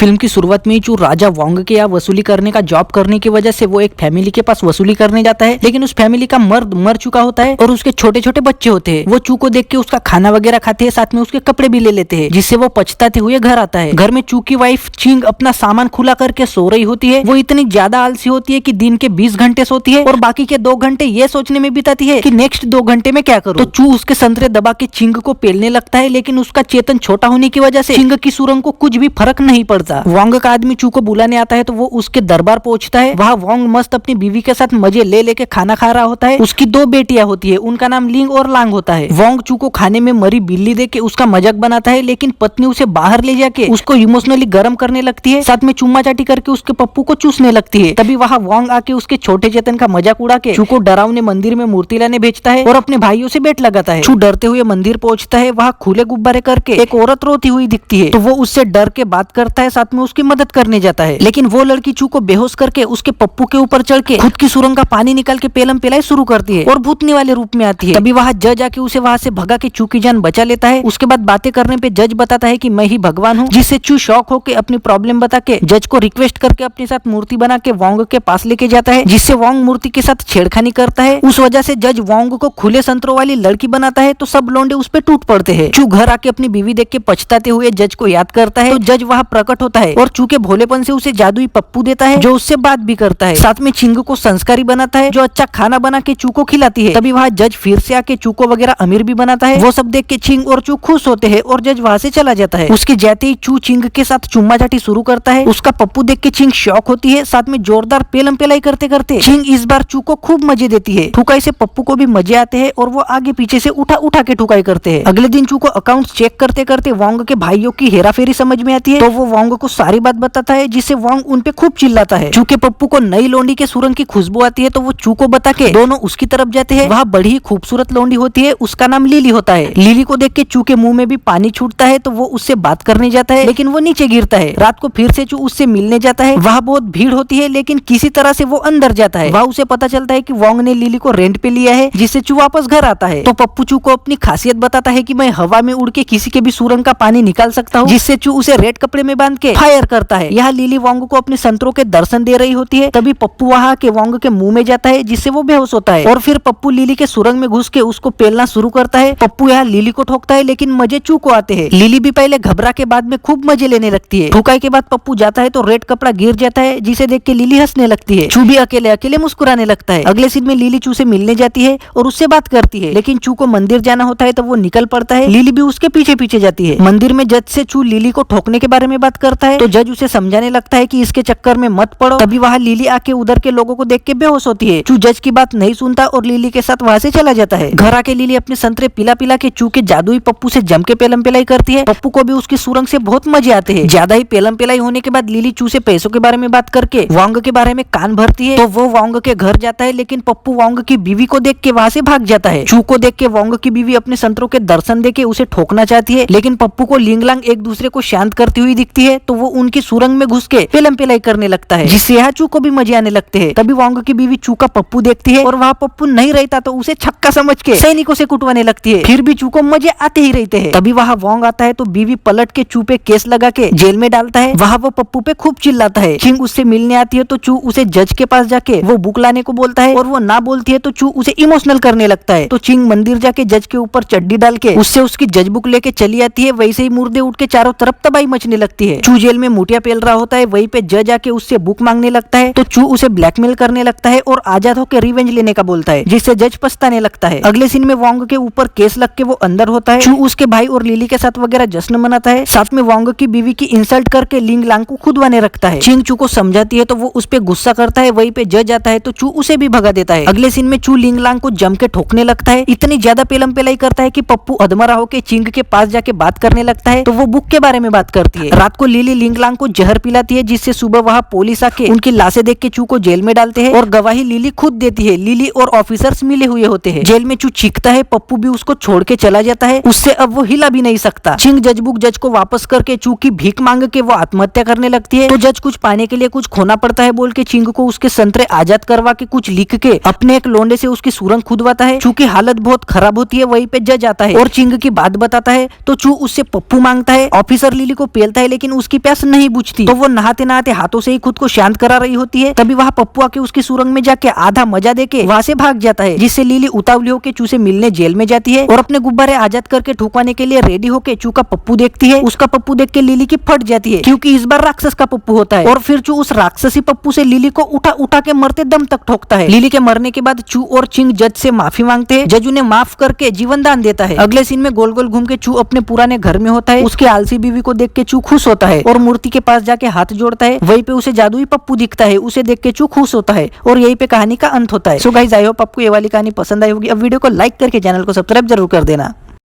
Film की शुरुआत में ही चू राजा वोंग के यहाँ वसूली करने का जॉब करने की वजह से वो एक फैमिली के पास वसूली करने जाता है, लेकिन उस फैमिली का मर्द मर चुका होता है और उसके छोटे छोटे बच्चे होते हैं। वो चू को देख के उसका खाना वगैरह खाते हैं, साथ में उसके कपड़े भी ले लेते हैं, जिससे वो पछताते हुए घर आता है। घर में चू की वाइफ चिंग अपना सामान खुला करके सो रही होती है। वो इतनी ज्यादा आलसी होती है कि दिन के 20 घंटे सोती है और बाकी के 2 घंटे ये सोचने में बिताती है कि नेक्स्ट 2 घंटे में क्या करूं। तो चू उसके संतरे दबा के चिंग को पेलने लगता है, लेकिन उसका चेतन छोटा होने की वजह से चिंग की सुरंग को कुछ भी फर्क नहीं पड़ता। वोंग का आदमी चू को बुलाने आता है तो वो उसके दरबार पहुंचता है। वहाँ वोंग मस्त अपनी बीवी के साथ मजे ले लेके खाना खा रहा होता है। उसकी 2 बेटियां होती है, उनका नाम लिंग और लांग होता है। वोंग चू को खाने में मरी बिल्ली देके उसका मजाक बनाता है, लेकिन पत्नी उसे बाहर ले जाके उसको इमोशनली गर्म करने लगती है, साथ में चुम्मा चाटी करके उसके पप्पू को चूसने लगती है। तभी वहाँ वोंग आके उसके छोटे चेतन का मजाक उड़ा के चू को डरावने मंदिर में मूर्ति लाने भेजता है और अपने भाइयों से बेट लगाता है। चू डरते हुए मंदिर पहुंचता है। वहाँ खुले गुब्बारे करके एक औरत रोती हुई दिखती है, तो वो उससे डर के बात करता है, साथ में उसकी मदद करने जाता है। लेकिन वो लड़की चू को बेहोश करके उसके पप्पू के ऊपर चढ़ के खुद की सुरंग का पानी निकाल के पेलम पेलाई शुरू करती है और भूतनी वाले रूप में आती है। तभी वहाँ जज आके उसे वहाँ से भगा के चू की जान बचा लेता है। उसके बाद बातें करने पे जज बताता है कि मैं ही भगवान हूँ, जिससे चू शॉक होकर अपनी प्रॉब्लम बता के जज को रिक्वेस्ट करके अपने साथ मूर्ति बना के वोंग के पास लेके जाता है, जिससे वोंग मूर्ति के साथ छेड़खानी करता है। उस वजह से जज वोंग को खुले संतरों वाली लड़की बनाता है, तो सब लोंडे उस पे टूट पड़ते हैं। चू घर आके अपनी बीवी देख के पछताते हुए जज को याद करता है, तो जज वहाँ प्रकट होता है और चू के भोलेपन से उसे जादुई पप्पू देता है, जो उससे बात भी करता है। साथ में चिंग को संस्कारी बनाता है, जो अच्छा खाना बना के चू को खिलाती है। तभी वहाँ जज फिर से आके चू को वगैरह अमीर भी बनाता है। वो सब देख के चिंग और चू खुश होते हैं और जज वहाँ से चला जाता है। उसके जाते ही चू चिंग के साथ चुम्मा चाटी शुरू करता है। उसका पप्पू देख के चिंग शॉक होती है, साथ में जोरदार पेलम पेलाई करते करते चिंग इस बार चू को खूब मजे देती है। ठुकाई से पप्पू को भी मजे आते हैं और वो आगे पीछे से उठा उठा के ठुकाई करते हैं। अगले दिन चू को अकाउंट चेक करते करते वोंग के भाइयों की हेराफेरी समझ में आती है, तो वो वोंग को सारी बात बताता है, जिससे वोंग उन पे खूब चिल्लाता है। चू के पप्पू को नई लोंडी के सुरंग की खुशबू आती है, तो वो चू को बता के दोनों उसकी तरफ जाते हैं। वहाँ बड़ी ही खूबसूरत लोंडी होती है, उसका नाम लिली होता है। लिली को देख के चू के मुंह में भी पानी छूटता है, तो वो उससे बात करने जाता है, लेकिन वो नीचे गिरता है। रात को फिर से चू उससे मिलने जाता है। वहाँ बहुत भीड़ होती है, लेकिन किसी तरह से वो अंदर जाता है। वहाँ उसे पता चलता है कि वोंग ने लिली को रेंट पे लिया है, जिससे चू वापस घर आता है। तो पप्पू चू को अपनी खासियत बताता है कि मैं हवा में उड़ के किसी के भी सुरंग का पानी निकाल सकता हूँ, जिससे चू उसे रेड कपड़े में बांध के फायर करता है। यहाँ लिली वोंग को अपने संतरों के दर्शन दे रही होती है। तभी पप्पू वहाँ के वोंग के मुंह में जाता है, जिससे वो बेहोश होता है और फिर पप्पू लिली के सुरंग में घुस के उसको पेलना शुरू करता है। पप्पू यहाँ लिली को ठोकता है, लेकिन मजे चू को आते हैं। लिली भी पहले घबरा के बाद में खूब मजे लेने लगती है। ठुकाई के बाद पप्पू जाता है तो रेड कपड़ा गिर जाता है, जिसे देख के लिली हंसने लगती है। चू भी अकेले अकेले मुस्कुराने लगता है। अगले सीन में लिली चू से मिलने जाती है और उससे बात करती है, लेकिन चू को मंदिर जाना होता है तो वो निकल पड़ता है। लिली भी उसके पीछे पीछे जाती है। मंदिर में जज से चू लिली को ठोकने के बारे में बात करता है, तो जज उसे समझाने लगता है कि इसके चक्कर में मत पड़ो। तभी वहाँ लिली आके उधर के लोगों को देख के बेहोश होती है। चू जज की बात नहीं सुनता और लिली के साथ वहाँ से चला जाता है। घर आके लिली अपने संतरे पिला पिला के चू के जादुई पप्पू से जम के पेलम पेलाई करती है। पप्पू को भी उसकी सुरंग से बहुत मजे आते हैं। ज्यादा ही पेलम पेलाई होने के बाद लिली चू से पैसों के बारे में बात करके वोंग के बारे में कान भरती है, तो वो वोंग के घर जाता है, लेकिन पप्पू वोंग की बीवी को देख के वहाँ से भाग जाता है। चू को देख के वोंग की बीवी अपने संतरों के दर्शन दे के उसे ठोकना चाहती है, लेकिन पप्पू को लिंगलांग एक दूसरे को शांत करती हुई दिखती है, तो वो उनकी सुरंग में घुस के पेलम पेलाई करने लगता है, जिससे यहाँ चू को भी मजे आने लगते हैं। तभी वोंग की बीवी चू का पप्पू देखती है और वहाँ पप्पू नहीं रहता तो उसे छक्का समझ के सैनिकों से कुटवाने लगती है। फिर भी चू को मजे आते ही रहते हैं। तभी वहाँ वोंग आता है तो बीवी पलट के चू पे केस लगा के जेल में डालता है। वहाँ वो पप्पू पे खूब चिल्लाता है। चिंग उससे मिलने आती है तो चू उसे जज के पास जाके वो बुक लाने को बोलता है, और वो ना बोलती है तो चू उसे इमोशनल करने लगता है। तो चिंग मंदिर जाके जज के ऊपर चड्डी डाल के उससे उसकी जज बुक लेके चली आती है। वैसे ही मुर्दे उठ के चारों तरफ तबाही मचने लगती है। चू जेल में मुठिया पेल रहा होता है, वहीं पे जज आके उससे बुक मांगने लगता है, तो चू उसे ब्लैकमेल करने लगता है और आजाद होकर रिवेंज लेने का बोलता है, जिससे जज पछताने लगता है। अगले सीन में वोंग के ऊपर केस लग के वो अंदर होता है। चू उसके भाई और लिली के साथ वगैरह जश्न मनाता है। साथ में वोंग की बीवी की इंसल्ट करके लिंग लांग को खुदवाने रखता है। चिंग चू को समझाती है तो वो उस पे गुस्सा करता है। वहीं पे जज आता है तो चू उसे भी भगा देता है। अगले सीन में चू लिंग लांग को जम के ठोकने लगता है। इतनी ज्यादा पेलम पेलाई करता है कि पप्पू अधमरा होकर चिंग के पास जाके बात करने लगता है, तो वो बुक के बारे में बात करती है। रात को लिली लिंग लांग को जहर पिलाती है, जिससे सुबह वहाँ पुलिस आके उनकी लाशें देख के चू को जेल में डालते हैं और गवाही लिली खुद देती है। लिली और ऑफिसर्स मिले हुए होते हैं। जेल में चू चीखता है, पप्पू भी उसको छोड़ के चला जाता है। उससे अब वो हिला भी नहीं सकता। चिंग जज बुक जज को वापस करके चू की भीख मांग के वो आत्महत्या करने लगती है, तो जज कुछ पाने के लिए कुछ खोना पड़ता है बोल के चिंग को उसके संतरे आजाद करवा के कुछ लिख के अपने एक लोंडे से उसकी सुरंग खुदवाता है। चू की हालत बहुत खराब होती है। वहीं पे जज आता है और चिंग की बात बताता है, तो चू उससे पप्पू मांगता है। ऑफिसर लिली को पेलता है, लेकिन उसकी उसकी प्यास नहीं बुझती। तो वो नहाते नहाते हाथों से ही खुद को शांत करा रही होती है। तभी वहाँ पप्पू आके उसकी सुरंग में जाके आधा मजा देके वहाँ से भाग जाता है, जिससे लिली उतावली होकर चू से मिलने जेल में जाती है और अपने गुब्बारे आजाद करके ठुकवाने के लिए रेडी होके चू का पप्पू देखती है। उसका पप्पू देख के लिली की फट जाती है, क्योंकि इस बार राक्षस का पप्पू होता है। और फिर चू उस राक्षसी पप्पू से लिली को उठा उठा के मरते दम तक ठोकता है। लिली के मरने के बाद चू और चिंग जज से माफी मांगते हैं। जज उन्हें माफ करके जीवन दान देता है। अगले सीन में गोल गोल घूम के चू अपने पुराने घर में होता है। उसके आलसी बीवी को देख के चू खुश होता है और मूर्ति के पास जाके हाथ जोड़ता है। वहीं पे उसे जादुई पप्पू दिखता है। उसे देख के चू खुश होता है और यहीं पे कहानी का अंत होता है। सो गाइस, आई होप आपको ये वाली कहानी पसंद आई होगी। अब वीडियो को लाइक करके चैनल को सब्सक्राइब जरूर कर देना।